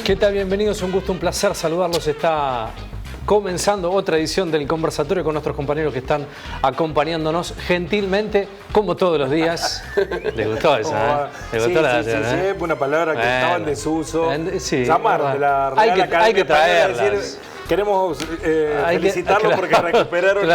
¿Qué tal? Bienvenidos, un gusto, un placer saludarlos. Está comenzando otra edición del conversatorio con nuestros compañeros que están acompañándonos gentilmente, como todos los días. ¿Le gustó esa? ¿Le gustó sí, una palabra que estaba en desuso. Sí, llamaron de la Real Academia hay que traerlas. Decir, queremos felicitarlos porque recuperaron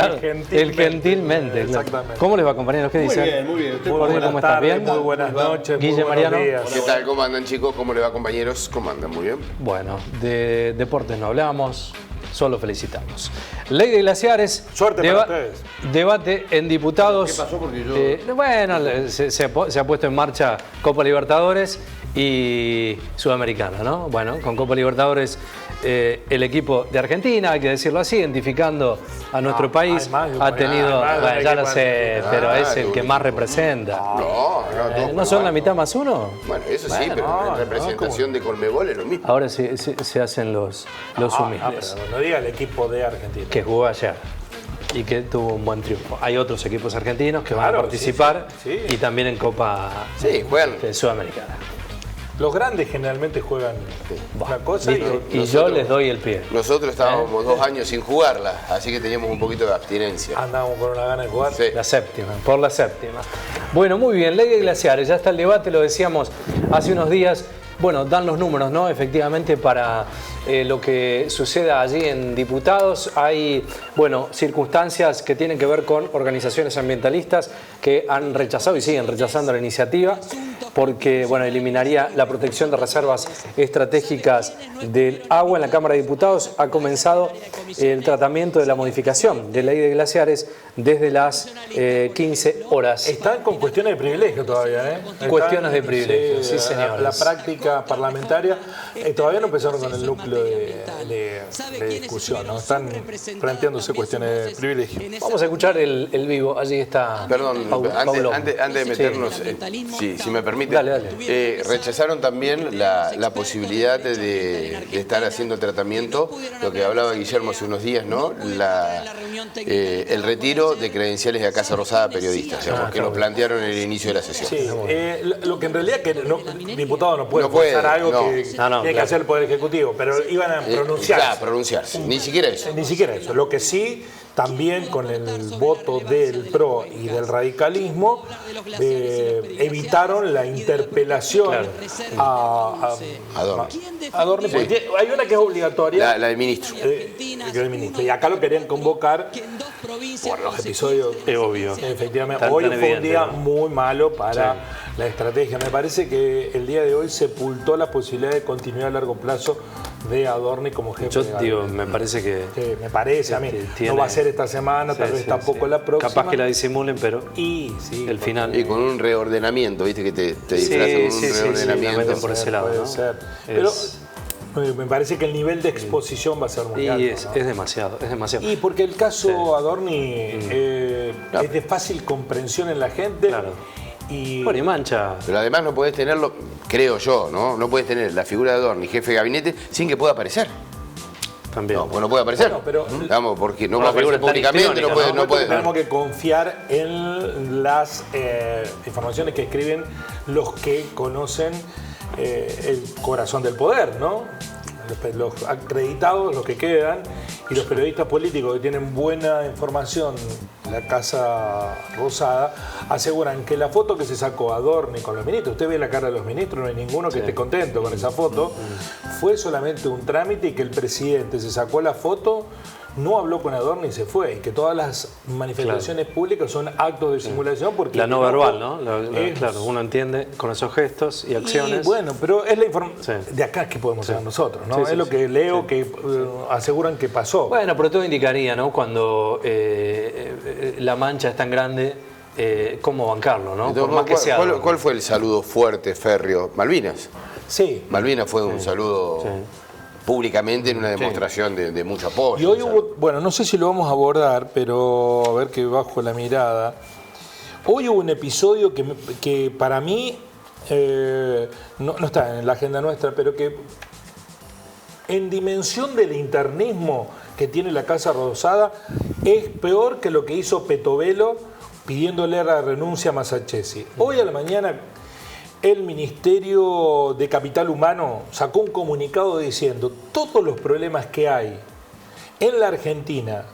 el gentilmente. Exactamente. ¿Cómo les va, compañeros? ¿Qué dicen? Muy bien. ¿Cómo están? ¿Bien? Muy buenas noches. Guille, Mariano. ¿Qué tal? ¿Cómo andan, chicos? ¿Cómo les va, compañeros? ¿Cómo andan? Muy bien. Bueno, de deportes no hablamos, solo felicitamos. Ley de glaciares. Suerte para ustedes. Debate en diputados. ¿Qué pasó? Porque yo... Bueno, se ha puesto en marcha Copa Libertadores y Sudamericana, ¿no? Bueno, con Copa Libertadores el equipo de Argentina, hay que decirlo así, identificando a nuestro país, ha tenido, bueno, ya lo sé, pero es el que más representa. ¿No son la mitad más uno? Bueno, eso sí, pero en representación de Conmebol es lo mismo. Ahora sí, se hacen los humildes. No diga el equipo de Argentina. Que jugó ayer y que tuvo un buen triunfo. Hay otros equipos argentinos que van a participar y también en Copa Sudamericana. Los grandes generalmente juegan una cosa y yo les doy el pie. Nosotros estábamos 2 años sin jugarla, así que teníamos un poquito de abstinencia. Andábamos con una gana de jugar. Sí. Por la séptima. Bueno, muy bien, ley de glaciares, ya está el debate, lo decíamos hace unos días. Bueno, dan los números, ¿no? Efectivamente, para lo que suceda allí en diputados, hay, bueno, circunstancias que tienen que ver con organizaciones ambientalistas que han rechazado y siguen rechazando la iniciativa porque, bueno, eliminaría la protección de reservas estratégicas del agua. En la Cámara de Diputados ha comenzado el tratamiento de la modificación de ley de glaciares desde las 15 horas. Están con cuestiones de privilegio todavía, ¿eh? Cuestiones de privilegio, sí, señores. La práctica parlamentaria, todavía no empezaron con el núcleo de discusión, ¿no? Están planteándose cuestiones de privilegio. Vamos a escuchar el vivo, allí está. Perdón, antes de meternos, si me permite, dale. Rechazaron también la posibilidad de estar haciendo tratamiento, lo que hablaba Guillermo hace unos días, ¿no? El retiro de credenciales de la Casa Rosada a periodistas, digamos, que lo plantearon en el inicio de la sesión. Sí, lo que en realidad que el diputado no puede forzar algo que tiene que hacer el Poder Ejecutivo, pero iban a pronunciarse. Claro, pronunciarse. Ni siquiera eso. Ni siquiera eso. Lo que sí, también con el voto del PRO y del radicalismo, evitaron la interpelación a Adorni. Porque hay una que es obligatoria. La del ministro. Y acá lo querían convocar por los episodios. Es obvio. Efectivamente, hoy fue un día muy malo para la estrategia. Me parece que el día de hoy sepultó la posibilidad de continuidad a largo plazo de Adorni como jefe de gabinete. Yo digo, me parece que... me parece a mí. No va a ser esta semana, tal vez tampoco la próxima. Capaz que la disimulen, pero el final... Y con un reordenamiento, viste que te disfrazan con un reordenamiento. Por ese lado, ¿no? Pero me parece que el nivel de exposición va a ser muy alto. Es demasiado. Y porque el caso Adorni es de fácil comprensión en la gente. Claro. Y mancha. Pero además no podés tenerlo, creo yo, ¿no? No podés tener la figura de Adorni, jefe de gabinete, sin que pueda aparecer. También. No, pues no puede aparecer. Bueno, pero vamos, porque no puede aparecer públicamente, no puede. Tenemos que confiar en las informaciones que escriben los que conocen el corazón del poder, ¿no? Los acreditados, los que quedan, y los periodistas políticos que tienen buena información, la Casa Rosada, aseguran que la foto que se sacó Adorni con los ministros, usted ve la cara de los ministros, no hay ninguno que esté contento con esa foto, fue solamente un trámite y que el presidente se sacó la foto, no habló con Adorni y se fue, y que todas las manifestaciones públicas son actos de simulación porque... La no verbal, ¿no? Claro, uno entiende con esos gestos y acciones. Y bueno, pero es la información... De acá que podemos hacer nosotros, ¿no? Es lo que leo que aseguran que pasó. Bueno, pero todo indicaría, ¿no? Cuando la mancha es tan grande, cómo bancarlo, ¿no? Entonces, por más que sea... ¿Cuál fue el saludo fuerte, férreo? Malvinas. Sí. Malvinas fue un saludo... públicamente en una demostración de mucho apoyo. Y hoy hubo, bueno, no sé si lo vamos a abordar, pero a ver que bajo la mirada. Hoy hubo un episodio que para mí no está en la agenda nuestra, pero que en dimensión del internismo que tiene la Casa Rosada es peor que lo que hizo Petovelo pidiéndole la renuncia a Masachesi. Hoy a la mañana el Ministerio de Capital Humano sacó un comunicado diciendo todos los problemas que hay en la Argentina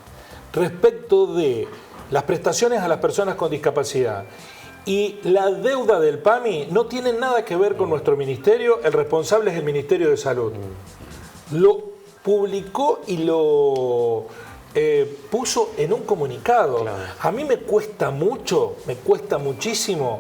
respecto de las prestaciones a las personas con discapacidad y la deuda del PAMI no tienen nada que ver con nuestro ministerio, el responsable es el Ministerio de Salud. Lo publicó y lo puso en un comunicado. Claro. A mí me cuesta muchísimo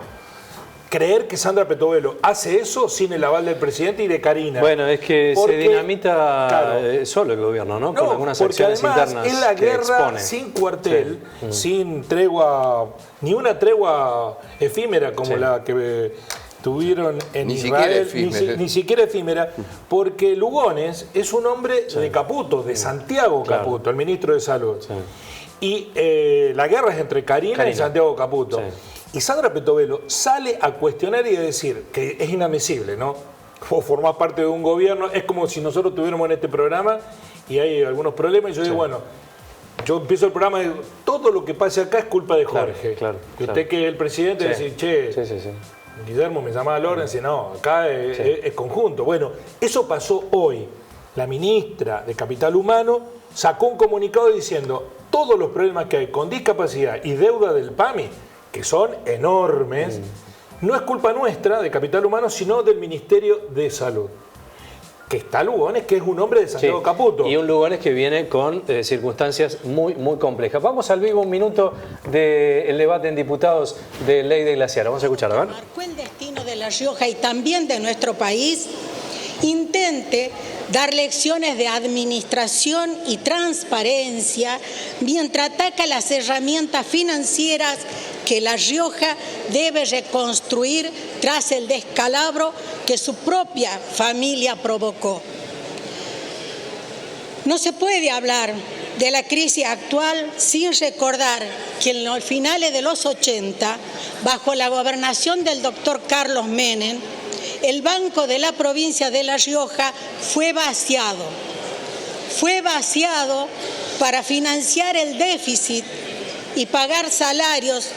creer que Sandra Petovelo hace eso sin el aval del presidente y de Karina. Bueno, es que se dinamita solo el gobierno, ¿no? Con algunas acciones internas. Es la guerra sin cuartel, sin tregua, ni una tregua efímera como la que tuvieron en Israel, ni siquiera efímera, porque Lugones es un hombre de Caputo, de Santiago Caputo, el ministro de Salud. Y la guerra es entre Karina y Santiago Caputo. Y Sandra Petovelo sale a cuestionar y a decir que es inadmisible, ¿no? Vos formás parte de un gobierno, es como si nosotros tuviéramos en este programa y hay algunos problemas y yo digo, bueno, yo empiezo el programa y digo, todo lo que pase acá es culpa de Jorge. Y usted que es el presidente dice, che, Guillermo me llamaba Lorenz y no, acá es conjunto. Bueno, eso pasó hoy. La ministra de Capital Humano sacó un comunicado diciendo todos los problemas que hay con discapacidad y deuda del PAMI, que son enormes, no es culpa nuestra, de Capital Humano, sino del Ministerio de Salud. Que está Lugones, que es un hombre de Santiago Caputo. Y un Lugones que viene con circunstancias muy complejas. Vamos al vivo un minuto del debate en diputados de ley de glaciar. Vamos a escuchar, ¿verdad? Marcó el destino de La Rioja y también de nuestro país. Intente dar lecciones de administración y transparencia mientras ataca las herramientas financieras que La Rioja debe reconstruir tras el descalabro que su propia familia provocó. No se puede hablar de la crisis actual sin recordar que en los finales de los 80, bajo la gobernación del doctor Carlos Menem, el Banco de la provincia de La Rioja fue vaciado. Fue vaciado para financiar el déficit y pagar salarios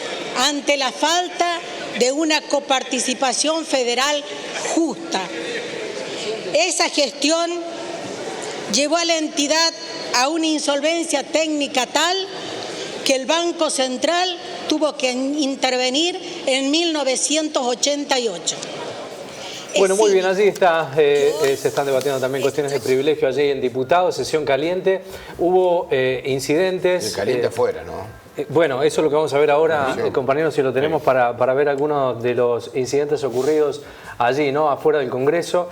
ante la falta de una coparticipación federal justa. Esa gestión llevó a la entidad a una insolvencia técnica tal que el Banco Central tuvo que intervenir en 1988. Bueno, muy bien, allí está, se están debatiendo también cuestiones de privilegio allí en diputados, sesión caliente. Hubo incidentes. El caliente afuera, ¿no? Bueno, eso es lo que vamos a ver ahora, compañeros, si lo tenemos para ver algunos de los incidentes ocurridos allí, ¿no? Afuera del Congreso.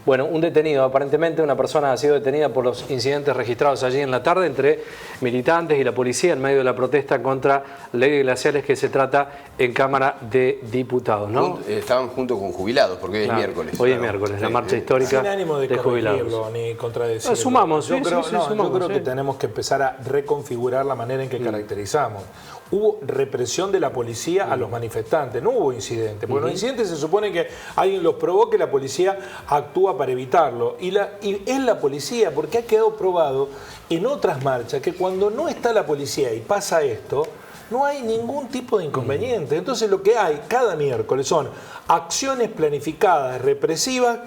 Bueno, un detenido, aparentemente una persona ha sido detenida por los incidentes registrados allí en la tarde entre militantes y la policía en medio de la protesta contra la ley de glaciares que se trata en Cámara de Diputados, ¿no? Estaban junto con jubilados, porque hoy es miércoles. Hoy es miércoles, la marcha histórica sin ánimo de jubilados. Ni contradecirlo. Sumamos, yo creo que tenemos que empezar a reconfigurar la manera en que caracterizamos. Hubo represión de la policía a los manifestantes, no hubo incidentes. Porque los incidentes se supone que alguien los provoca y la policía actúa para evitarlo. Y es la policía, porque ha quedado probado en otras marchas que cuando no está la policía y pasa esto, no hay ningún tipo de inconveniente. Entonces lo que hay cada miércoles son acciones planificadas, represivas,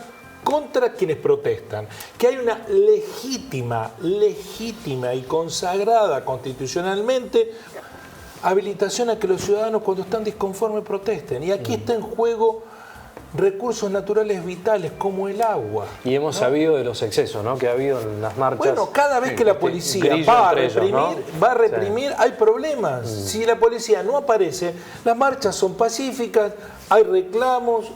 contra quienes protestan, que hay una legítima y consagrada constitucionalmente habilitación a que los ciudadanos cuando están disconformes protesten. Y aquí está en juego recursos naturales vitales como el agua. Y hemos sabido de los excesos, ¿no?, que ha habido en las marchas. Bueno, cada vez que la policía va a reprimir, hay problemas. Si la policía no aparece, las marchas son pacíficas, hay reclamos,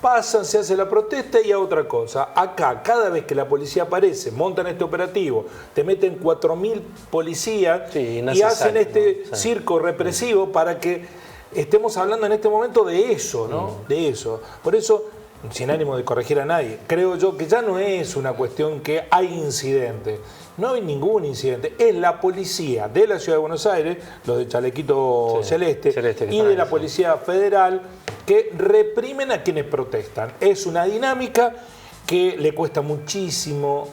pasan, se hace la protesta y a otra cosa. Acá, cada vez que la policía aparece, montan este operativo, te meten 4.000 policías y hacen este circo represivo para que estemos hablando en este momento de eso, ¿no? De eso. Por eso, sin ánimo de corregir a nadie, creo yo que ya no es una cuestión que hay incidentes. No hay ningún incidente. Es la policía de la Ciudad de Buenos Aires, los de Chalequito Celeste y de la Policía Federal, que reprimen a quienes protestan. Es una dinámica que le cuesta muchísimo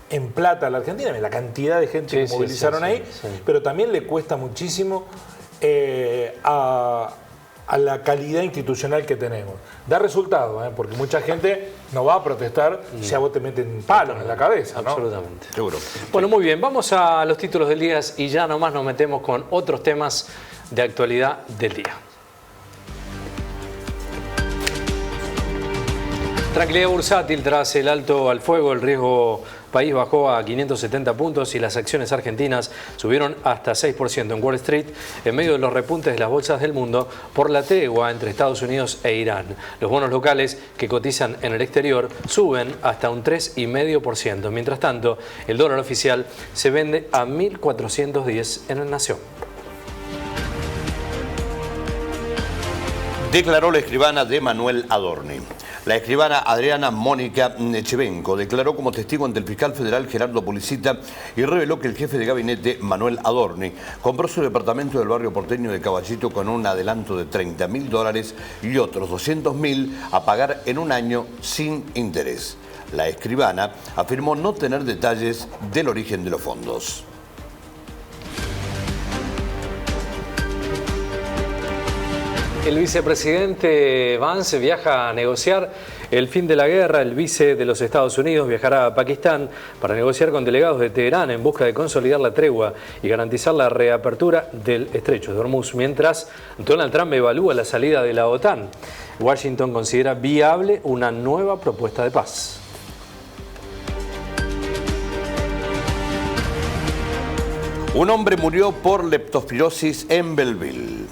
en plata a la Argentina, la cantidad de gente que movilizaron ahí, pero también le cuesta muchísimo a a la calidad institucional que tenemos. Da resultado, porque mucha gente no va a protestar si a vos te meten palos en la cabeza, ¿no? Absolutamente. Seguro. Bueno, muy bien, vamos a los títulos del día y ya nomás nos metemos con otros temas de actualidad del día. Tranquilidad bursátil tras el alto al fuego, el riesgo país bajó a 570 puntos y las acciones argentinas subieron hasta 6% en Wall Street en medio de los repuntes de las bolsas del mundo por la tregua entre Estados Unidos e Irán. Los bonos locales que cotizan en el exterior suben hasta un 3,5%. Mientras tanto, el dólar oficial se vende a 1.410 en la Nación. Declaró la escribana de Manuel Adorni. La escribana Adriana Mónica Nechevenko declaró como testigo ante el fiscal federal Gerardo Policita y reveló que el jefe de gabinete, Manuel Adorni, compró su departamento del barrio porteño de Caballito con un adelanto de $30.000 y otros $200.000 a pagar en un año sin interés. La escribana afirmó no tener detalles del origen de los fondos. El vicepresidente Vance viaja a negociar el fin de la guerra. El vice de los Estados Unidos viajará a Pakistán para negociar con delegados de Teherán en busca de consolidar la tregua y garantizar la reapertura del estrecho de Hormuz, mientras Donald Trump evalúa la salida de la OTAN. Washington considera viable una nueva propuesta de paz. Un hombre murió por leptospirosis en Belleville.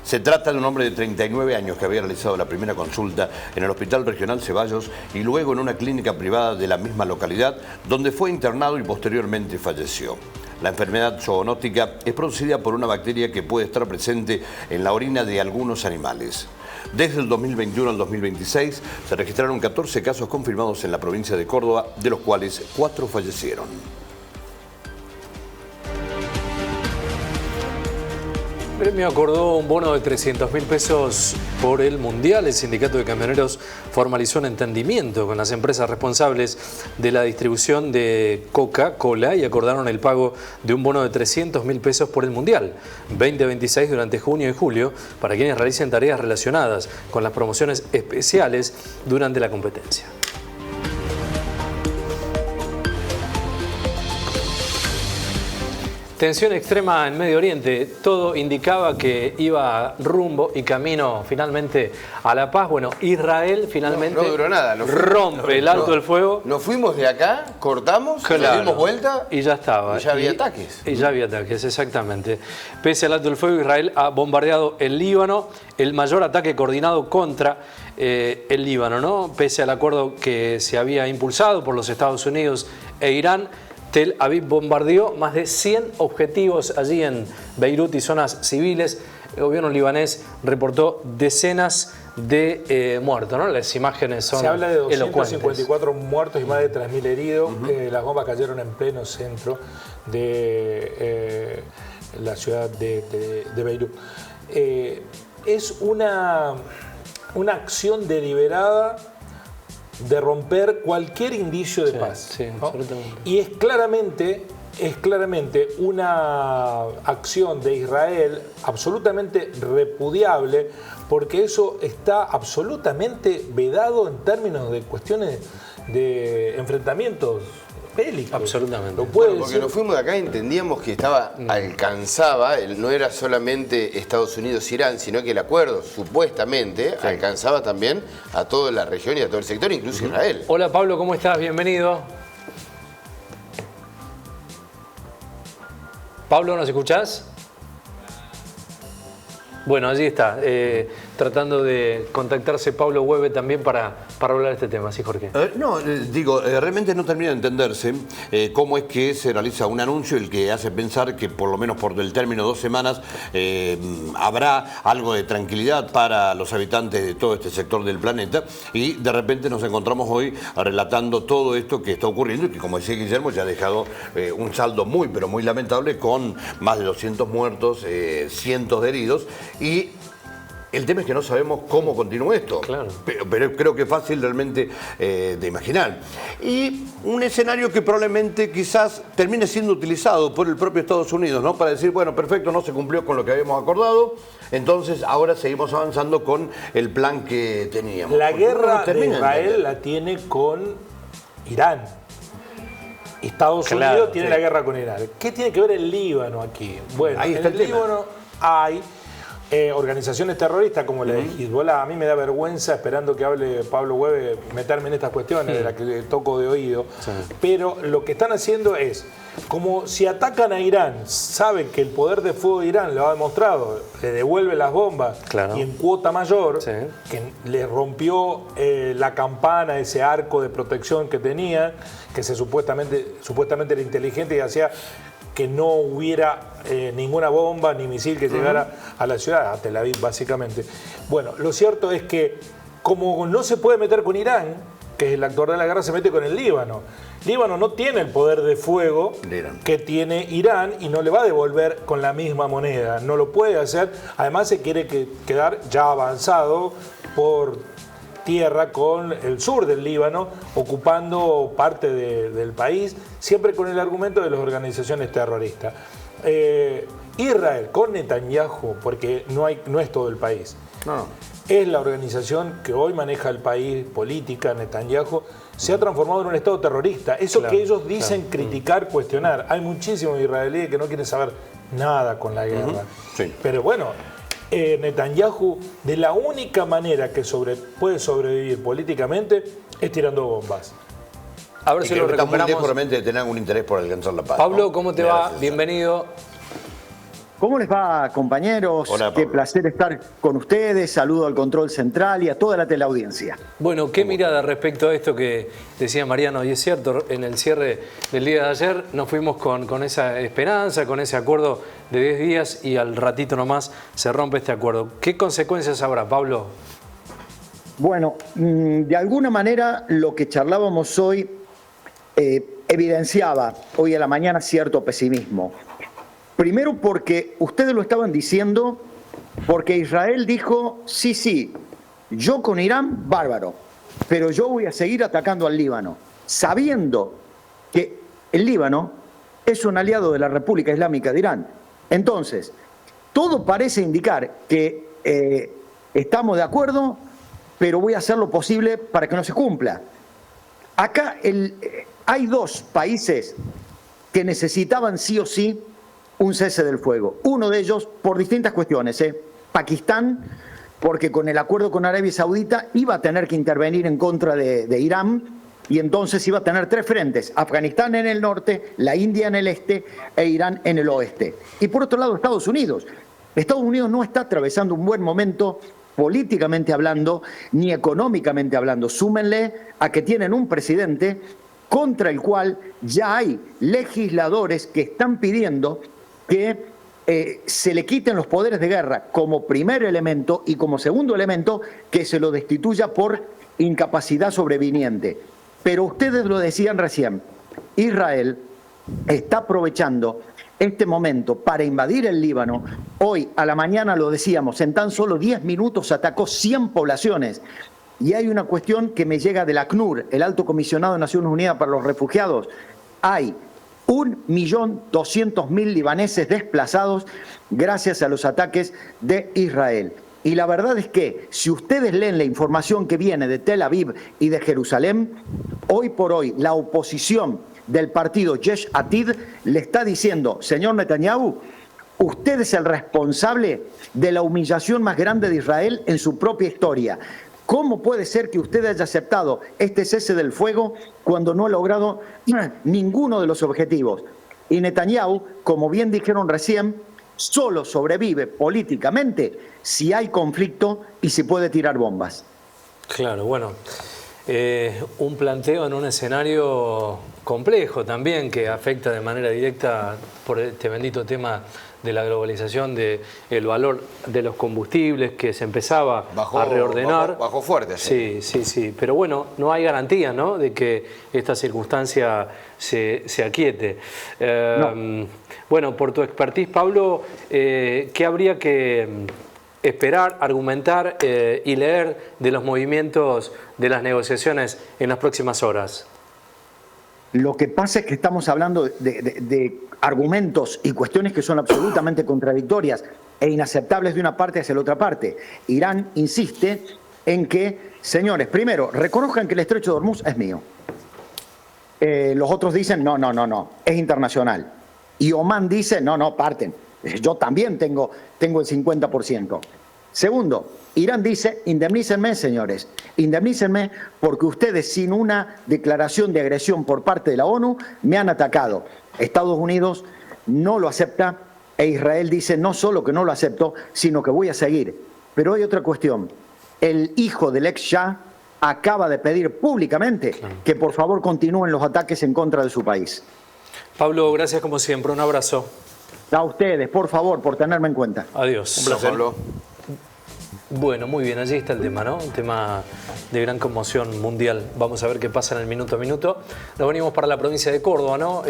Se trata de un hombre de 39 años que había realizado la primera consulta en el Hospital Regional Ceballos y luego en una clínica privada de la misma localidad, donde fue internado y posteriormente falleció. La enfermedad zoonótica es producida por una bacteria que puede estar presente en la orina de algunos animales. Desde el 2021 al 2026 se registraron 14 casos confirmados en la provincia de Córdoba, de los cuales 4 fallecieron. El gremio acordó un bono de 300.000 pesos por el Mundial. El sindicato de camioneros formalizó un entendimiento con las empresas responsables de la distribución de Coca-Cola y acordaron el pago de un bono de 300.000 pesos por el Mundial 2026 durante junio y julio para quienes realicen tareas relacionadas con las promociones especiales durante la competencia. Tensión extrema en Medio Oriente. Todo indicaba que iba rumbo y camino finalmente a la paz. Bueno, Israel finalmente no duró nada, rompe el alto del fuego. Nos fuimos de acá, cortamos, le dimos vuelta y ya estaba. Y ya había ataques. Y ya había ataques, exactamente. Pese al alto del fuego, Israel ha bombardeado el Líbano, el mayor ataque coordinado contra el Líbano, ¿no? Pese al acuerdo que se había impulsado por los Estados Unidos e Irán, Tel Aviv bombardeó más de 100 objetivos allí en Beirut y zonas civiles. El gobierno libanés reportó decenas de muertos, ¿no? Las imágenes son Se habla de 254 elocuentes. muertos y más de 3.000 heridos. Las bombas cayeron en pleno centro de la ciudad de Beirut. Es una acción deliberada de romper cualquier indicio de paz. Sí, ¿no? absolutamente. Y es claramente una acción de Israel absolutamente repudiable, porque eso está absolutamente vedado en términos de cuestiones de enfrentamientos bélicos. Absolutamente. Porque nos fuimos de acá y entendíamos que alcanzaba, no era solamente Estados Unidos-Irán, sino que el acuerdo supuestamente alcanzaba también a toda la región y a todo el sector, incluso Israel. Hola Pablo, ¿cómo estás? Bienvenido. Pablo, ¿nos escuchás? Bueno, allí está, tratando de contactarse Pablo Hueve también para hablar de este tema, ¿sí, Jorge? Realmente no termina de entenderse cómo es que se realiza un anuncio el que hace pensar que por lo menos por el término de 2 semanas habrá algo de tranquilidad para los habitantes de todo este sector del planeta y de repente nos encontramos hoy relatando todo esto que está ocurriendo y que, como decía Guillermo, ya ha dejado un saldo muy, pero muy lamentable con más de 200 muertos, cientos de heridos y El tema es que no sabemos cómo continúa esto, Claro. pero creo que es fácil realmente de imaginar. Y un escenario que probablemente quizás termine siendo utilizado por el propio Estados Unidos, ¿no? Para decir, bueno, perfecto, no se cumplió con lo que habíamos acordado, entonces ahora seguimos avanzando con el plan que teníamos. La Porque uno guerra no de termina de Israel entender. la tiene con Irán. Estados Claro, Unidos tiene sí. la guerra con Irán. ¿Qué tiene que ver el Líbano aquí? Bueno, Ahí en está el el tema. Líbano hay organizaciones terroristas como la de Hezbollah. A mí me da vergüenza, esperando que hable Pablo Hueve, meterme en estas cuestiones de las que toco de oído. Sí. Pero lo que están haciendo es, como si atacan a Irán, saben que el poder de fuego de Irán lo ha demostrado, le devuelve las bombas Claro. y en cuota mayor, Sí. que le rompió la campana, ese arco de protección que tenía, que supuestamente era inteligente y hacía que no hubiera ninguna bomba ni misil que llegara a la ciudad, a Tel Aviv básicamente. Bueno, lo cierto es que como no se puede meter con Irán, que es el actor de la guerra, se mete con el Líbano. Líbano no tiene el poder de fuego De Irán. que tiene Irán y no le va a devolver con la misma moneda, no lo puede hacer. Además se quiere quedar ya avanzado por tierra con el sur del Líbano, ocupando parte del país, siempre con el argumento de las organizaciones terroristas. Israel con Netanyahu, porque no es todo el país, No. es la organización que hoy maneja el país, política, Netanyahu, se ha transformado en un Estado terrorista. Eso Claro, que ellos dicen criticar, cuestionar. Hay muchísimos israelíes que no quieren saber nada con la guerra. Sí. Pero bueno, Netanyahu, de la única manera que puede sobrevivir políticamente es tirando bombas. A ver Y si creo lo que está muy lejos recuperamos. realmente de tener algún interés por alcanzar la paz. Pablo, ¿no? ¿cómo te Me da la va? sensación. Bienvenido. ¿Cómo les va, compañeros? Hola, Qué Pablo. placer estar con ustedes. Saludo al control central y a toda la teleaudiencia. Bueno, ¿qué mirada respecto a esto que decía Mariano? Y es cierto, en el cierre del día de ayer nos fuimos con esa esperanza, con ese acuerdo de 10 días y al ratito nomás se rompe este acuerdo. ¿Qué consecuencias habrá, Pablo? Bueno, de alguna manera lo que charlábamos hoy evidenciaba hoy a la mañana cierto pesimismo. Primero porque ustedes lo estaban diciendo, porque Israel dijo, sí, yo con Irán, bárbaro, pero yo voy a seguir atacando al Líbano, sabiendo que el Líbano es un aliado de la República Islámica de Irán. Entonces, todo parece indicar que estamos de acuerdo, pero voy a hacer lo posible para que no se cumpla. Acá hay dos países que necesitaban sí o sí un cese del fuego. Uno de ellos por distintas cuestiones. Pakistán, porque con el acuerdo con Arabia Saudita iba a tener que intervenir en contra de Irán y entonces iba a tener tres frentes: Afganistán en el norte, la India en el este e Irán en el oeste. Y por otro lado, Estados Unidos. Estados Unidos no está atravesando un buen momento políticamente hablando, ni económicamente hablando. Súmenle a que tienen un presidente contra el cual ya hay legisladores que están pidiendo que se le quiten los poderes de guerra como primer elemento y como segundo elemento que se lo destituya por incapacidad sobreviniente. Pero ustedes lo decían recién, Israel está aprovechando este momento para invadir el Líbano. Hoy a la mañana lo decíamos, en tan solo 10 minutos atacó 100 poblaciones. Y hay una cuestión que me llega del ACNUR, el Alto Comisionado de Naciones Unidas para los Refugiados. Hay 1.200.000 libaneses desplazados gracias a los ataques de Israel. Y la verdad es que si ustedes leen la información que viene de Tel Aviv y de Jerusalén, hoy por hoy la oposición del partido Yesh Atid le está diciendo, señor Netanyahu, usted es el responsable de la humillación más grande de Israel en su propia historia. ¿Cómo puede ser que usted haya aceptado este cese del fuego cuando no ha logrado ninguno de los objetivos? Y Netanyahu, como bien dijeron recién, solo sobrevive políticamente si hay conflicto y se puede tirar bombas. Claro, bueno, un planteo en un escenario complejo también que afecta de manera directa por este bendito tema de la globalización, del valor de los combustibles que se empezaba a reordenar. Bajó fuerte. Sí, pero bueno, no hay garantía, ¿no?, de que esta circunstancia se aquiete. No. Bueno, por tu expertise, Pablo, ¿qué habría que esperar, argumentar y leer de los movimientos de las negociaciones en las próximas horas? Lo que pasa es que estamos hablando de argumentos y cuestiones que son absolutamente contradictorias e inaceptables de una parte hacia la otra parte. Irán insiste en que, señores, primero, reconozcan que el estrecho de Hormuz es mío. Los otros dicen, no, es internacional. Y Omán dice, no, parten. Yo también tengo el 50%. Segundo, Irán dice, indemnícenme, señores, indemnícenme porque ustedes sin una declaración de agresión por parte de la ONU me han atacado. Estados Unidos no lo acepta e Israel dice no solo que no lo acepto, sino que voy a seguir. Pero hay otra cuestión. El hijo del ex Shah acaba de pedir públicamente que por favor continúen los ataques en contra de su país. Pablo, gracias como siempre, un abrazo. A ustedes, por favor, por tenerme en cuenta. Adiós. Un placer. Pablo. Bueno, muy bien, allí está el tema, ¿no? Un tema de gran conmoción mundial. Vamos a ver qué pasa en el minuto a minuto. Nos venimos para la provincia de Córdoba, ¿no?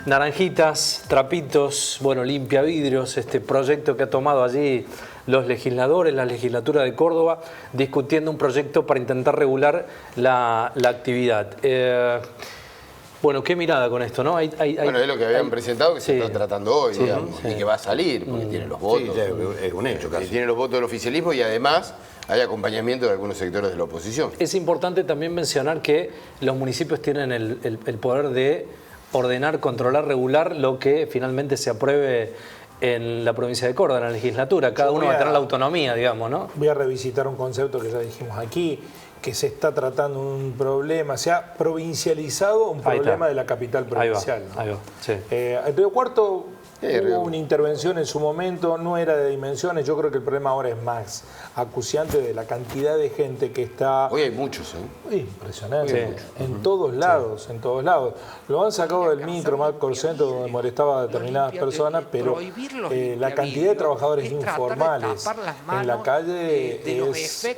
Naranjitas, trapitos, bueno, limpia vidrios, este proyecto que ha tomado allí los legisladores, la legislatura de Córdoba, discutiendo un proyecto para intentar regular la actividad. Bueno, qué mirada con esto, ¿no? Bueno, es lo que habían presentado, que se está tratando hoy, digamos, y que va a salir, porque tiene los votos. Sí, es un hecho casi. Tiene los votos del oficialismo y además hay acompañamiento de algunos sectores de la oposición. Es importante también mencionar que los municipios tienen el poder de ordenar, controlar, regular lo que finalmente se apruebe en la provincia de Córdoba, en la legislatura. Cada uno va a tener la autonomía, digamos, ¿no? Voy a revisitar un concepto que ya dijimos aquí, que se está tratando un problema, se ha provincializado un problema de la capital provincial. Ahí va, sí. El Río Cuarto hubo una intervención en su momento, no era de dimensiones, yo creo que el problema ahora es más acuciante de la cantidad de gente que está... Hoy hay muchos, ¿eh? Impresionante, en todos lados, en todos lados. Lo han sacado del micro, más Centro, donde molestaba a determinadas personas, pero la cantidad de trabajadores informales en la calle es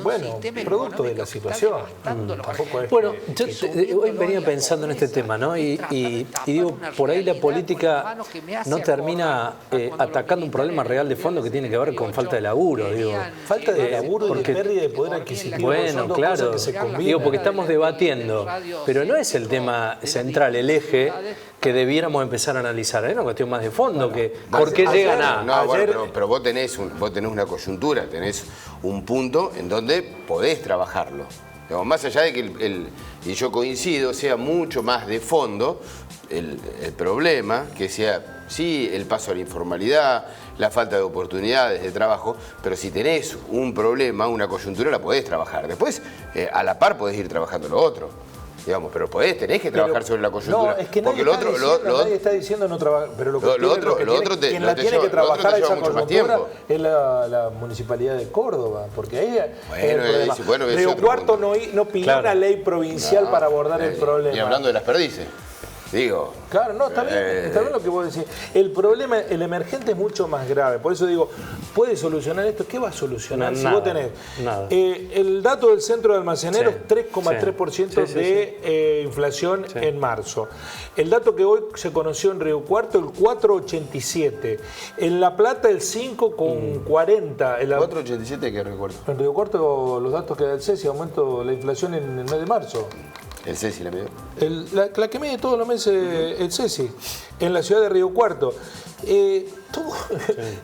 bueno, producto de la situación. Tampoco es bueno, yo hoy venía pensando en este tema, ¿no? Y digo, por ahí la política no termina atacando un problema real de fondo que tiene que ver con falta de laburo, digo. Falta de laburo y de pérdida de poder adquisitivo. Bueno, claro, digo, porque estamos debatiendo, pero no es el tema central, el eje que debiéramos empezar a analizar, es una cuestión más de fondo, que por qué llegan a... No, bueno, pero vos tenés una coyuntura, tenés un punto en donde podés trabajarlo. Digamos, más allá de que y yo coincido, sea mucho más de fondo el problema, que sea, sí, el paso a la informalidad, la falta de oportunidades de trabajo, pero si tenés un problema, una coyuntura, la podés trabajar. Después, a la par podés ir trabajando lo otro. Digamos, pero tenés que trabajar sobre la coyuntura. No, es que nadie está diciendo no trabajar, pero lo que quien la tiene que trabajar esa coyuntura es la Municipalidad de Córdoba, porque ahí es el problema. Río Cuarto no pidió una ley provincial para abordar el problema. Y hablando de las perdices. Digo. Claro, no, está bien lo que vos decís. El problema, el emergente es mucho más grave. Por eso digo, ¿puede solucionar esto? ¿Qué va a solucionar? Si vos tenés el dato del centro de almaceneros, 3,3% de inflación en marzo. El dato que hoy se conoció en Río Cuarto, el 4,87. En La Plata, el 5,40. 4,87 que recuerdo. En Río Cuarto, los datos que da el CESI, aumento de la inflación en el mes de marzo. ¿El CESI la midió? La que mide todos los meses el CESI, en la ciudad de Río Cuarto.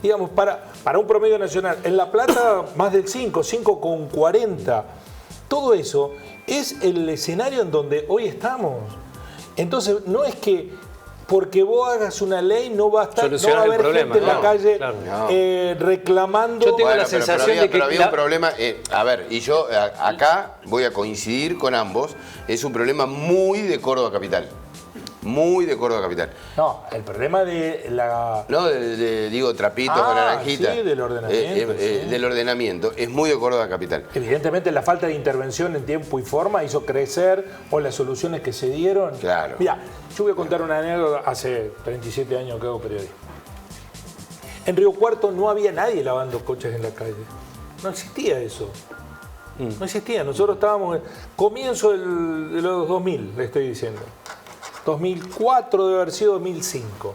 Digamos, para un promedio nacional, en La Plata más del 5,40. Todo eso es el escenario en donde hoy estamos. Entonces, no es que porque vos hagas una ley no va a haber gente en la calle reclamando. Yo tengo la sensación de que pero había un problema. A ver, y yo acá voy a coincidir con ambos. Es un problema muy de Córdoba Capital. Muy de Córdoba Capital. No, el problema de la... No, digo, trapitos con naranjita. Sí, del ordenamiento. Del ordenamiento. Es muy de Córdoba Capital. Evidentemente la falta de intervención en tiempo y forma hizo crecer, o las soluciones que se dieron. Claro. Mira, yo voy a contar una anécdota. Hace 37 años que hago periodismo. En Río Cuarto no había nadie lavando coches en la calle. No existía eso. No existía. Nosotros estábamos en comienzo de los 2000, le estoy diciendo. 2004 debe haber sido 2005.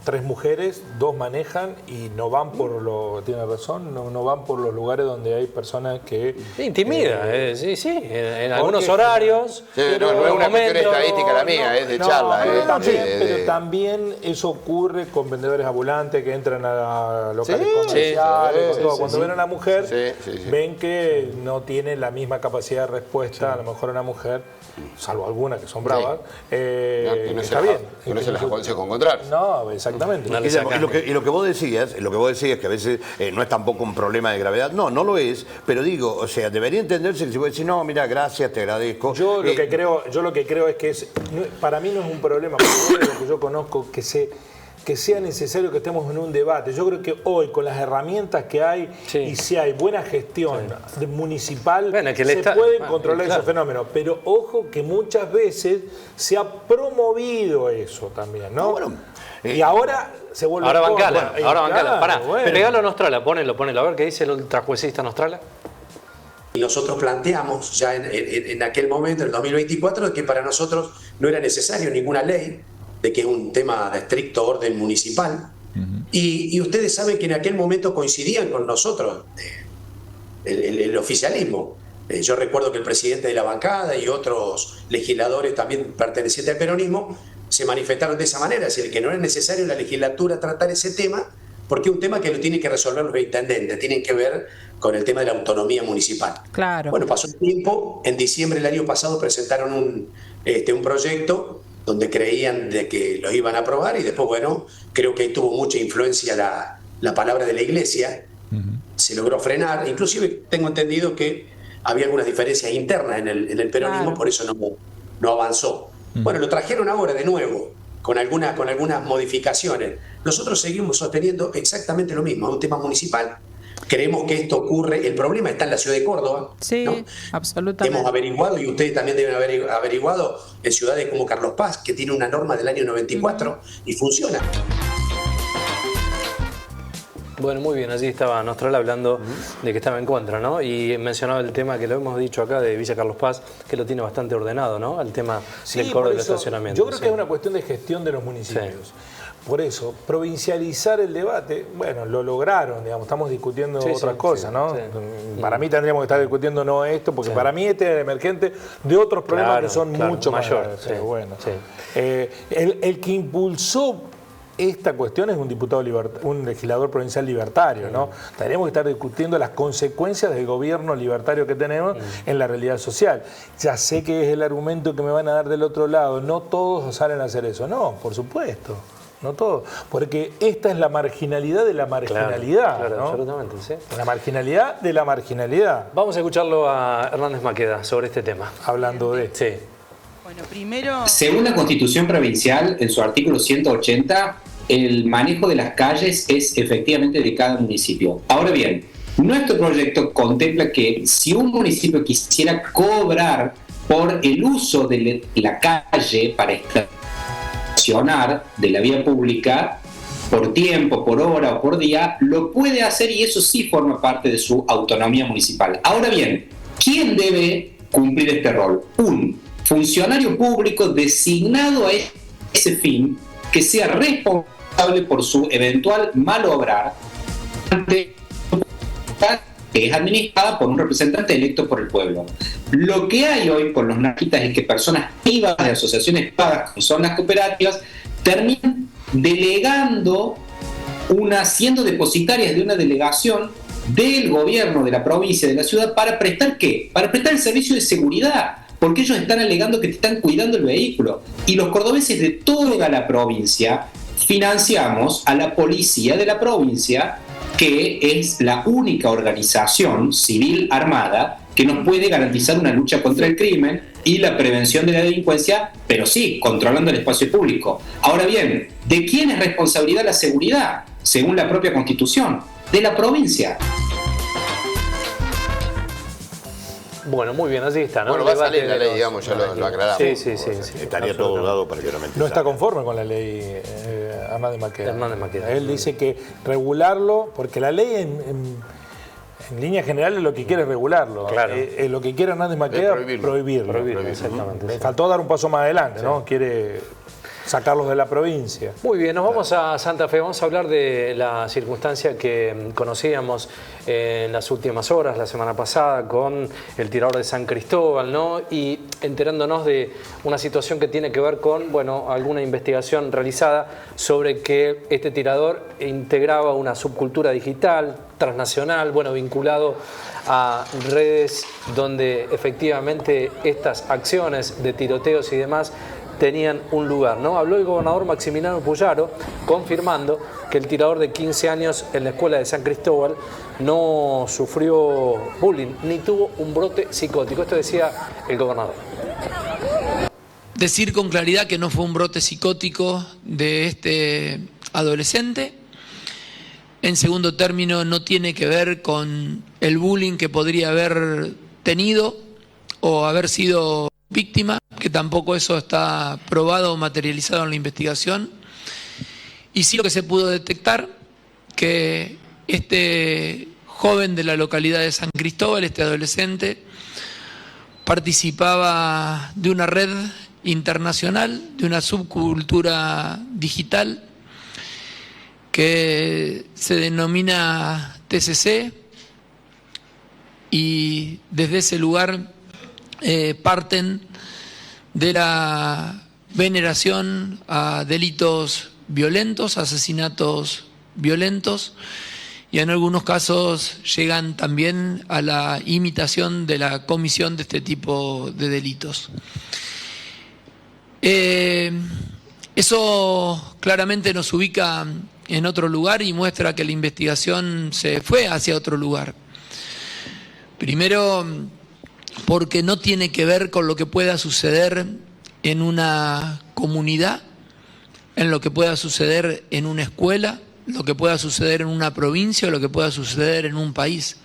3 mujeres, 2 manejan y no van por tiene razón, no van por los lugares donde hay personas que... Intimida, sí, en algunos horarios. Sí, no es una cuestión estadística la mía, es de charla. Pero también eso ocurre con vendedores ambulantes que entran a locales comerciales. Cuando ven a una mujer, ven que no tiene la misma capacidad de respuesta, a lo mejor una mujer, salvo algunas que son bravas, está bien. Que no se las aconsejo encontrar. No, exactamente. Y lo que vos decías que a veces no es tampoco un problema de gravedad. No lo es, pero digo, o sea, debería entenderse que si vos decís, no, mira, gracias, te agradezco. Yo lo que creo es que para mí no es un problema, porque lo que yo conozco que sea necesario que estemos en un debate. Yo creo que hoy, con las herramientas que hay, y si hay buena gestión municipal, se pueden controlar esos fenómenos. Pero ojo que muchas veces se ha promovido eso también, ¿no? Y ahora se vuelve... Ahora bancala. Pará, pegalo a Nostrala, ponelo. A ver qué dice el ultrajuecista Nostrala. Y nosotros planteamos ya en aquel momento, en el 2024, que para nosotros no era necesario ninguna ley, de que es un tema de estricto orden municipal. Y ustedes saben que en aquel momento coincidían con nosotros el oficialismo. Yo recuerdo que el presidente de la bancada y otros legisladores también pertenecientes al peronismo se manifestaron de esa manera, es decir, que no era necesario en la legislatura tratar ese tema, porque es un tema que lo tienen que resolver los intendentes, tienen que ver con el tema de la autonomía municipal. Claro. Bueno, pasó el tiempo, en diciembre del año pasado presentaron un proyecto donde creían de que lo iban a aprobar y después, bueno, creo que ahí tuvo mucha influencia la palabra de la Iglesia, se logró frenar, inclusive tengo entendido que había algunas diferencias internas en el peronismo, por eso no avanzó. Bueno, lo trajeron ahora de nuevo, con algunas modificaciones. Nosotros seguimos sosteniendo exactamente lo mismo, es un tema municipal. Creemos que esto ocurre, el problema está en la ciudad de Córdoba. Sí, ¿no? absolutamente. Hemos averiguado, y ustedes también deben haber averiguado, en ciudades como Carlos Paz, que tiene una norma del año 94 y funciona. Bueno, muy bien, allí estaba Nostral hablando de que estaba en contra, ¿no? Y mencionaba el tema que lo hemos dicho acá de Villa Carlos Paz, que lo tiene bastante ordenado, ¿no? El tema del cobro del estacionamiento. Yo creo que es una cuestión de gestión de los municipios. Por eso, provincializar el debate, bueno, lo lograron, digamos, estamos discutiendo otras cosas, ¿no? Para mí tendríamos que estar discutiendo no esto, porque para mí este es emergente de otros problemas que son mucho mayor. El que impulsó esta cuestión es un diputado un legislador provincial libertario, ¿no? Tendríamos que estar discutiendo las consecuencias del gobierno libertario que tenemos en la realidad social. Ya sé que es el argumento que me van a dar del otro lado, no todos salen a hacer eso. No, por supuesto. No todo, porque esta es la marginalidad de la marginalidad. Claro, ¿no? absolutamente, sí. La marginalidad de la marginalidad. Vamos a escucharlo a Hernández Maqueda sobre este tema. Hablando de... Sí. Bueno, primero... Según la Constitución Provincial, en su artículo 180, el manejo de las calles es efectivamente de cada municipio. Ahora bien, nuestro proyecto contempla que si un municipio quisiera cobrar por el uso de la calle para de la vía pública por tiempo, por hora o por día, lo puede hacer y eso sí forma parte de su autonomía municipal. Ahora bien, ¿quién debe cumplir este rol? Un funcionario público designado a ese fin que sea responsable por su eventual mal obrar ante que es administrada por un representante electo por el pueblo. Lo que hay hoy con los narquitas es que personas privadas de asociaciones pagas, como son las cooperativas, terminan delegando siendo depositarias de una delegación del gobierno de la provincia, de la ciudad, para prestar ¿qué? Para prestar el servicio de seguridad, porque ellos están alegando que te están cuidando el vehículo. Y los cordobeses de toda la provincia financiamos a la policía de la provincia, que es la única organización civil armada que nos puede garantizar una lucha contra el crimen y la prevención de la delincuencia, pero sí, controlando el espacio público. Ahora bien, ¿de quién es responsabilidad la seguridad? Según la propia Constitución, de la provincia. Bueno, muy bien, así está, ¿no? Bueno, va a salir la ley, digamos, ya lo aclaramos. Sí. Estaría todo dado para que realmente no está conforme con la ley Hernández Maqueda. Hernández Maqueda. Él dice que regularlo, porque la ley en líneas generales lo que quiere es regularlo. Claro. Lo que quiere Hernández Maqueda es prohibirlo. Exactamente. Le faltó dar un paso más adelante, ¿no? Quiere sacarlos de la provincia. Muy bien, nos vamos a Santa Fe, vamos a hablar de la circunstancia que conocíamos en las últimas horas, la semana pasada, con el tirador de San Cristóbal, ¿no? Y enterándonos de una situación que tiene que ver con, bueno, alguna investigación realizada sobre que este tirador integraba una subcultura digital, transnacional, bueno, vinculado a redes donde efectivamente estas acciones de tiroteos y demás tenían un lugar, ¿no? Habló el gobernador Maximiliano Puyaro confirmando que el tirador de 15 años en la escuela de San Cristóbal no sufrió bullying ni tuvo un brote psicótico. Esto decía el gobernador. Decir con claridad que no fue un brote psicótico de este adolescente. En segundo término, no tiene que ver con el bullying que podría haber tenido o haber sido víctima, que tampoco eso está probado o materializado en la investigación. Y sí lo que se pudo detectar, que este joven de la localidad de San Cristóbal, este adolescente, participaba de una red internacional, de una subcultura digital que se denomina TCC, y desde ese lugar parten de la veneración a delitos violentos, asesinatos violentos, y en algunos casos llegan también a la imitación de la comisión de este tipo de delitos. Eso claramente nos ubica en otro lugar y muestra que la investigación se fue hacia otro lugar. Primero, porque no tiene que ver con lo que pueda suceder en una comunidad, en lo que pueda suceder en una escuela, lo que pueda suceder en una provincia o lo que pueda suceder en un país.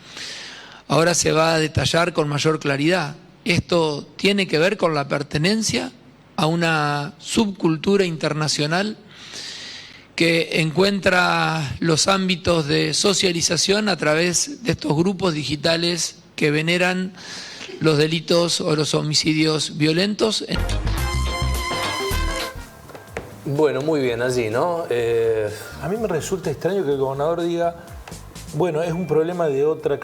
Ahora se va a detallar con mayor claridad. Esto tiene que ver con la pertenencia a una subcultura internacional que encuentra los ámbitos de socialización a través de estos grupos digitales que veneran los delitos o los homicidios violentos. Bueno, muy bien allí, ¿no? A mí me resulta extraño que el gobernador diga, bueno, es un problema de otra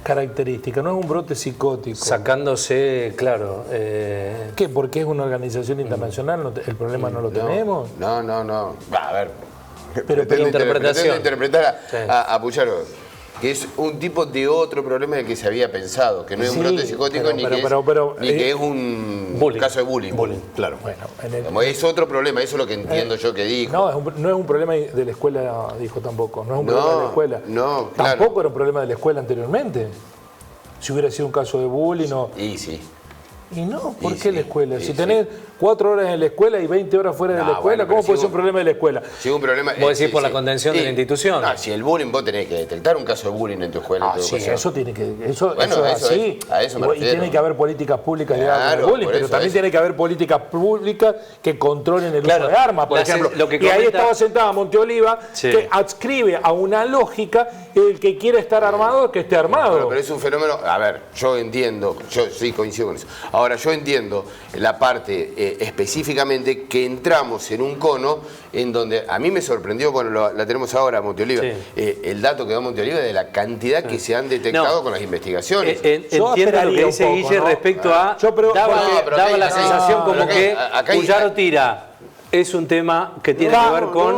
característica, no es un brote psicótico. Sacándose, claro. ¿Qué? ¿Porque es una organización internacional? ¿El problema no lo tenemos? No. A ver. Pero interpretación. Interpretar Sí. a Puyaro, que es un tipo de otro problema del que se había pensado, que no es un brote psicótico ni que es un bullying. caso de bullying. Claro. Bueno, Como es otro problema, eso es lo que entiendo yo que dijo. No es un problema de la escuela, dijo tampoco. No es un problema de la escuela. No, claro. Tampoco era un problema de la escuela anteriormente. Si hubiera sido un caso de bullying o... Y sí. Y no, ¿por qué la escuela? Si tenés 4 horas en la escuela y 20 horas fuera de la escuela, ¿cómo puede ser un problema de la escuela? Si un problema, vos decís por la contención de la institución. No, si el bullying, vos tenés que detectar un caso de bullying en tu escuela. Sí, eso tiene que... Eso Bueno, es eso así. a eso me y refiero. tiene que haber políticas públicas de Claro, bullying, por pero eso también es. tiene que haber políticas públicas que controlen el uso de armas, por ejemplo. Y ahí estaba sentada Monteoliva, que adscribe a una lógica el que quiere estar armado, que esté armado. Bueno, pero es un fenómeno, a ver, yo entiendo, yo sí coincido con eso. Ahora, yo entiendo la parte específicamente que entramos en un cono en donde a mí me sorprendió cuando la tenemos ahora, Monteoliva, el dato que da Monteoliva de la cantidad que se han detectado con las investigaciones. Entiendo lo que dice Guille respecto a... Daba la sensación como que Puyaro tira. Es un tema que tiene que ver con...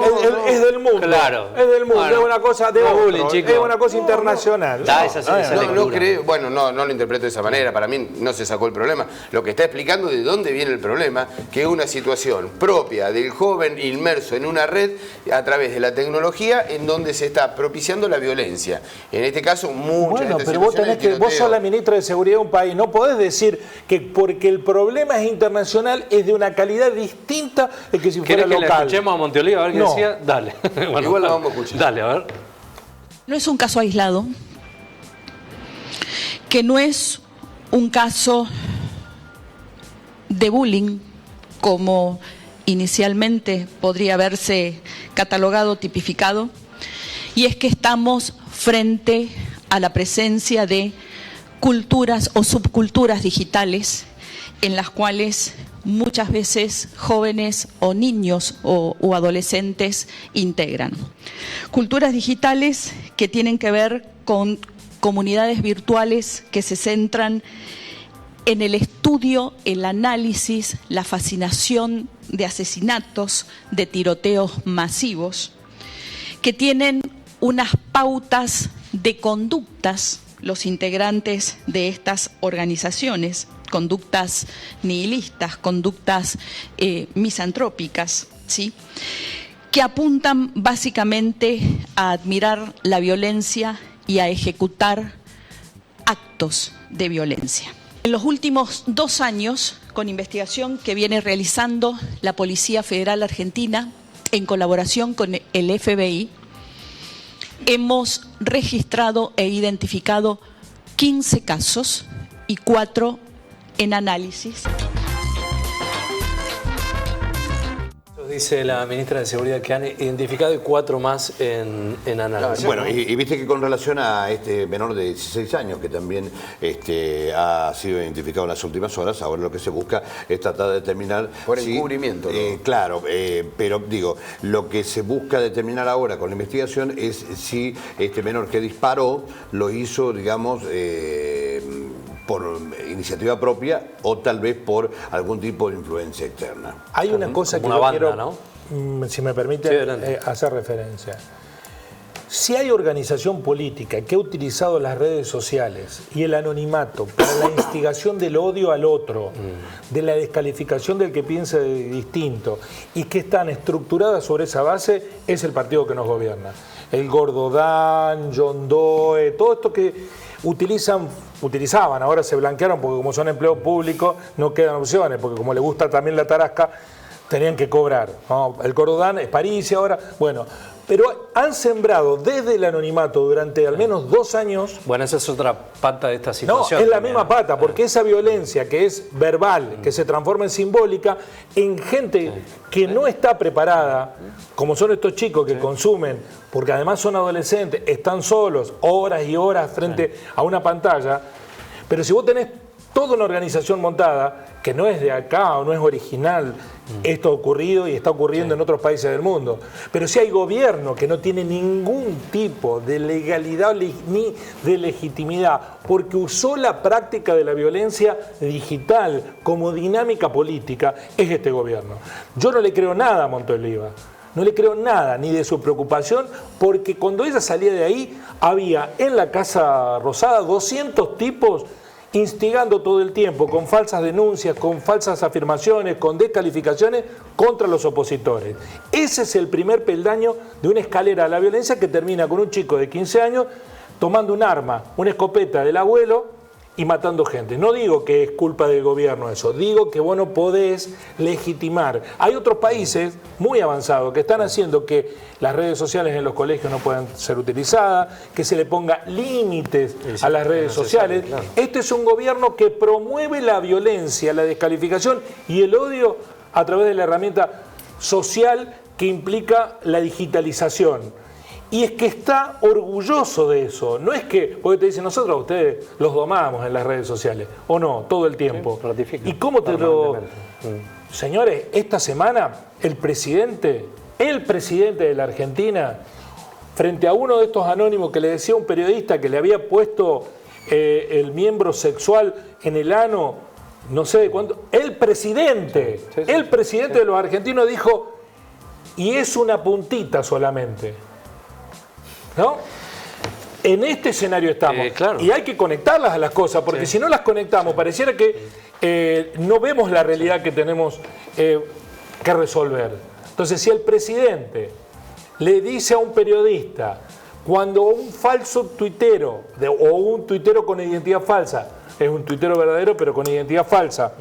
Es del mundo. Claro. Es del mundo. Bueno, es una cosa de bullying, chicos. Es una cosa internacional. Da esa lectura. Creo, bueno, no lo interpreto de esa manera. Para mí no se sacó el problema. Lo que está explicando de dónde viene el problema, que es una situación propia del joven inmerso en una red a través de la tecnología en donde se está propiciando la violencia. En este caso, muchas de estas pero vos situaciones tenés que, vos sos la ministra de Seguridad de un país, no podés decir que porque el problema es internacional es de una calidad distinta de que si fuera ¿Querés que local. le escuchemos a Monteoliva a ver qué decía? Dale. Bueno, igual la vamos a escuchar. Dale, a ver. No es un caso aislado, que no es un caso de bullying como inicialmente podría haberse catalogado, tipificado, y es que estamos frente a la presencia de culturas o subculturas digitales en las cuales muchas veces jóvenes o niños o adolescentes integran. Culturas digitales que tienen que ver con comunidades virtuales que se centran en el estudio, el análisis, la fascinación de asesinatos, de tiroteos masivos, que tienen unas pautas de conductas, los integrantes de estas organizaciones, conductas nihilistas, conductas misantrópicas, ¿sí?, que apuntan básicamente a admirar la violencia y a ejecutar actos de violencia. En los últimos 2 años, con investigación que viene realizando la Policía Federal Argentina en colaboración con el FBI, hemos registrado e identificado 15 casos y 4 en análisis. Dice la ministra de Seguridad que han identificado y 4 más en análisis. Bueno, y viste que con relación a este menor de 16 años que también ha sido identificado en las últimas horas, ahora lo que se busca es tratar de determinar... Por encubrimiento, ¿no? Claro, pero digo, lo que se busca determinar ahora con la investigación es si este menor que disparó lo hizo, digamos... por iniciativa propia o tal vez por algún tipo de influencia externa. Hay una cosa que yo quiero, ¿no?, si me permite, hacer referencia. Si hay organización política que ha utilizado las redes sociales y el anonimato para la instigación del odio al otro, de la descalificación del que piensa distinto y que están estructuradas sobre esa base, es el partido que nos gobierna. El Gordodán, John Doe, todo esto que utilizaban, ahora se blanquearon porque como son empleos públicos no quedan opciones, porque como le gusta también la tarasca, tenían que cobrar, ¿no? El Gordodán es París y ahora, bueno, pero han sembrado desde el anonimato durante al menos 2 años... Bueno, esa es otra pata de esta situación. No, es la misma pata, porque esa violencia que es verbal, que se transforma en simbólica, en gente que no está preparada, como son estos chicos que consumen, porque además son adolescentes, están solos, horas y horas frente a una pantalla, pero si vos tenés toda una organización montada, que no es de acá o no es original, esto ha ocurrido y está ocurriendo en otros países del mundo. Pero si hay gobierno que no tiene ningún tipo de legalidad ni de legitimidad, porque usó la práctica de la violencia digital como dinámica política, es este gobierno. Yo no le creo nada a Montoliva. No le creo nada, ni de su preocupación, porque cuando ella salía de ahí, había en la Casa Rosada 200 tipos instigando todo el tiempo con falsas denuncias, con falsas afirmaciones, con descalificaciones contra los opositores. Ese es el primer peldaño de una escalera a la violencia que termina con un chico de 15 años tomando un arma, una escopeta del abuelo y matando gente. No digo que es culpa del gobierno eso, digo que vos no podés legitimar. Hay otros países muy avanzados que están haciendo que las redes sociales en los colegios no puedan ser utilizadas, que se le ponga límites a las redes sociales. Claro. Este es un gobierno que promueve la violencia, la descalificación y el odio a través de la herramienta social que implica la digitalización. Y es que está orgulloso de eso. No es que, porque te dicen, nosotros a ustedes los domamos en las redes sociales, o no, todo el tiempo. Sí, ¿y cómo te lo...? Señores, esta semana el presidente de la Argentina, frente a uno de estos anónimos que le decía a un periodista que le había puesto el miembro sexual en el ano, no sé de cuánto, el presidente de los argentinos dijo, y es una puntita solamente. ¿No? En este escenario estamos. Claro. Y hay que conectarlas a las cosas, porque si no las conectamos, pareciera que no vemos la realidad que tenemos que resolver. Entonces, si el presidente le dice a un periodista, cuando un falso tuitero, o un tuitero con identidad falsa, es un tuitero verdadero pero con identidad falsa,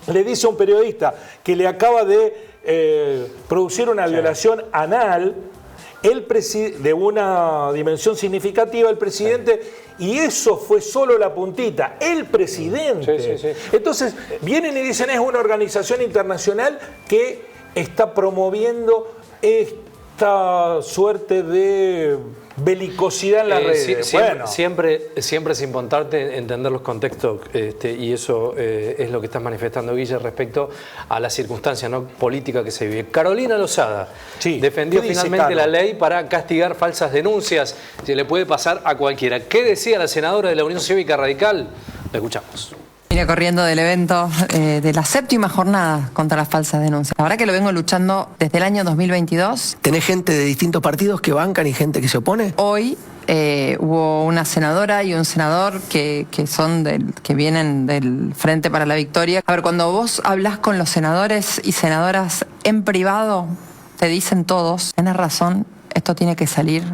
le dice a un periodista que le acaba de producir una violación anal, de una dimensión significativa, el presidente, y eso fue solo la puntita, el presidente. Entonces, vienen y dicen, es una organización internacional que está promoviendo esta suerte de belicosidad en las redes. Siempre es importante entender los contextos y eso es lo que estás manifestando, Guille, respecto a la circunstancia política que se vive. Carolina Lozada defendió finalmente la ley para castigar falsas denuncias. Se le puede pasar a cualquiera. ¿Qué decía la senadora de la Unión Cívica Radical? La escuchamos. Vine corriendo del evento de la 7ª jornada contra las falsas denuncias. La verdad que lo vengo luchando desde el año 2022. ¿Tenés gente de distintos partidos que bancan y gente que se opone? Hoy hubo una senadora y un senador que vienen del Frente para la Victoria. A ver, cuando vos hablás con los senadores y senadoras en privado, te dicen todos, tenés razón, esto tiene que salir.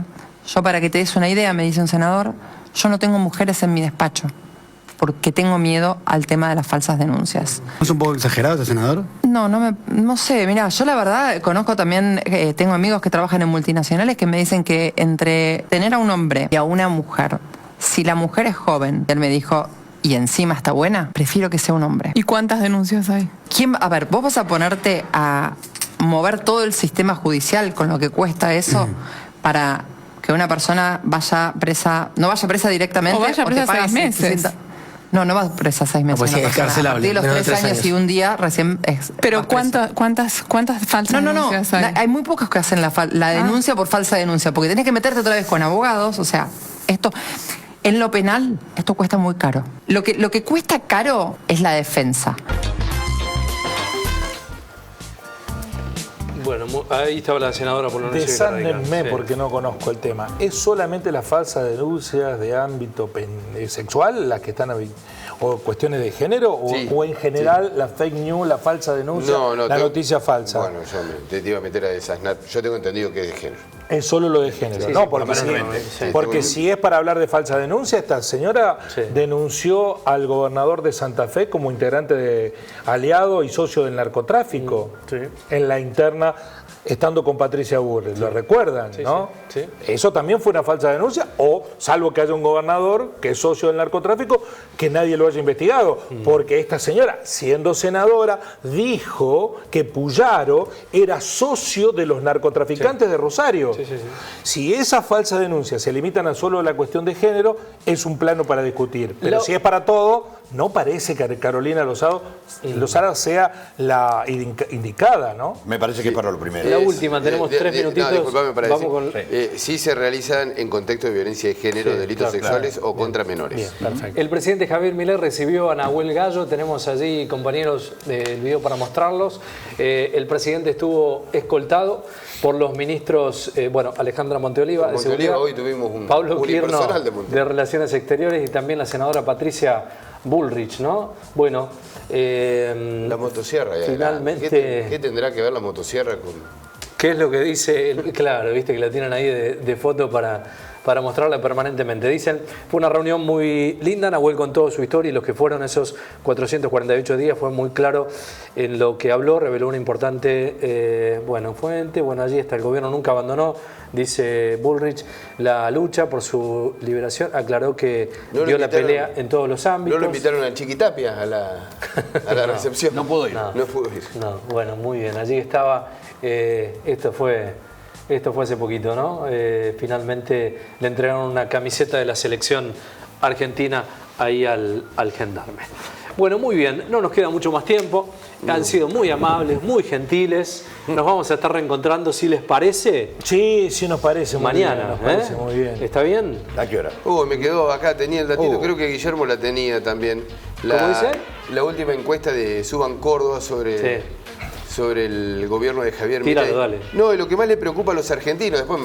Yo, para que te des una idea, me dice un senador, yo no tengo mujeres en mi despacho, porque tengo miedo al tema de las falsas denuncias. ¿Es un poco exagerado este senador? No sé, mira, yo la verdad conozco también, tengo amigos que trabajan en multinacionales que me dicen que entre tener a un hombre y a una mujer, si la mujer es joven, él me dijo, y encima está buena, prefiero que sea un hombre. ¿Y cuántas denuncias hay? A ver, vos vas a ponerte a mover todo el sistema judicial con lo que cuesta eso para que una persona vaya presa, no vaya presa directamente. O vaya presa 6 meses. No va presa 6 meses. Pues sí, es carcelable. A partir de los 3 años y un día recién es. Pero ¿cuántas falsas denuncias hay? Hay muy pocos que hacen la denuncia por falsa denuncia, porque tenés que meterte otra vez con abogados, o sea, esto. En lo penal, esto cuesta muy caro. Lo que cuesta caro es la defensa. Bueno, ahí estaba la senadora por la Unión Cívica Radical. Desándenme porque no conozco el tema. ¿Es solamente las falsas denuncias de ámbito sexual las que están o cuestiones de género o en general la fake news, la falsa denuncia, la noticia falsa? Bueno, yo te iba a meter a esas. Yo tengo entendido que es de género. Es solo lo de género, ¿no? Porque si es para hablar de falsa denuncia, esta señora denunció al gobernador de Santa Fe como integrante de aliado y socio del narcotráfico en la interna, estando con Patricia Bullrich. ¿Lo recuerdan, no? Sí. Eso también fue una falsa denuncia, o salvo que haya un gobernador que es socio del narcotráfico, que nadie lo haya investigado, porque esta señora, siendo senadora, dijo que Puyaro era socio de los narcotraficantes de Rosario. Si esas falsas denuncias se limitan a solo la cuestión de género, es un plano para discutir. Pero si es para todo, no parece que Carolina Lozada sea la indicada, ¿no? Me parece que es para lo primero. La última, tenemos 3 minutitos. No, disculpame para decir, sí se realizan en contexto de violencia de género, delitos sexuales o contra menores. Bien, perfecto. El presidente Javier Milei recibió a Nahuel Gallo. Tenemos allí, compañeros, el video para mostrarlos. El presidente estuvo escoltado por los ministros, Alejandra Monteoliva de Seguridad, hoy tuvimos un Pablo Quirno de Relaciones Exteriores y también la senadora Patricia Bullrich, ¿no? Bueno, la motosierra. Finalmente, ¿Qué tendrá que ver la motosierra con...? ¿Qué es lo que dice? Claro, viste que la tienen ahí de foto para mostrarla permanentemente. Dicen, fue una reunión muy linda, Nahuel contó su historia y los que fueron esos 448 días fue muy claro en lo que habló, reveló una importante fuente. Bueno, allí está, el gobierno nunca abandonó, dice Bullrich, la lucha por su liberación, aclaró que dio la pelea en todos los ámbitos. ¿No lo invitaron a Chiquitapia a la recepción? No pudo ir. No pudo ir. No, bueno, muy bien, allí estaba, esto fue hace poquito, ¿no? Finalmente le entregaron una camiseta de la selección argentina ahí al gendarme. Bueno, muy bien, no nos queda mucho más tiempo. Han sido muy amables, muy gentiles. Nos vamos a estar reencontrando, si les parece. Sí, nos parece. Mañana, nos parece muy bien. ¿Está bien? ¿A qué hora? Me quedó acá, tenía el datito. Creo que Guillermo la tenía también. ¿Cómo dice? La última encuesta de Suban Córdoba sobre el gobierno de Javier Milei. Dale. No, y lo que más le preocupa a los argentinos, después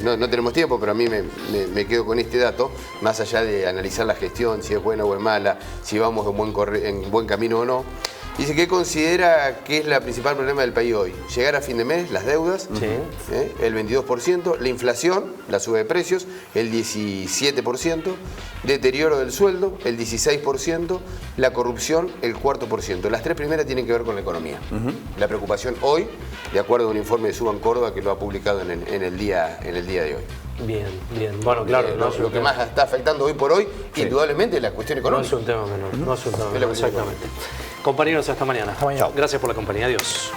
no tenemos tiempo, pero a mí me quedo con este dato, más allá de analizar la gestión, si es buena o es mala, si vamos en buen camino o no. Dice que considera que es el principal problema del país hoy. Llegar a fin de mes, las deudas, el 22%, la inflación, la sube de precios, el 17%, deterioro del sueldo, el 16%, la corrupción, el 4%. Las 3 primeras tienen que ver con la economía. La preocupación hoy, de acuerdo a un informe de Suban Córdoba que lo ha publicado en el día de hoy. Bien. Bueno, claro. Lo que más está afectando hoy por hoy, indudablemente, es la cuestión económica. No es un tema menor. No es un tema menor, exactamente. Compañeros, hasta mañana. Hasta mañana. Gracias por la compañía. Adiós.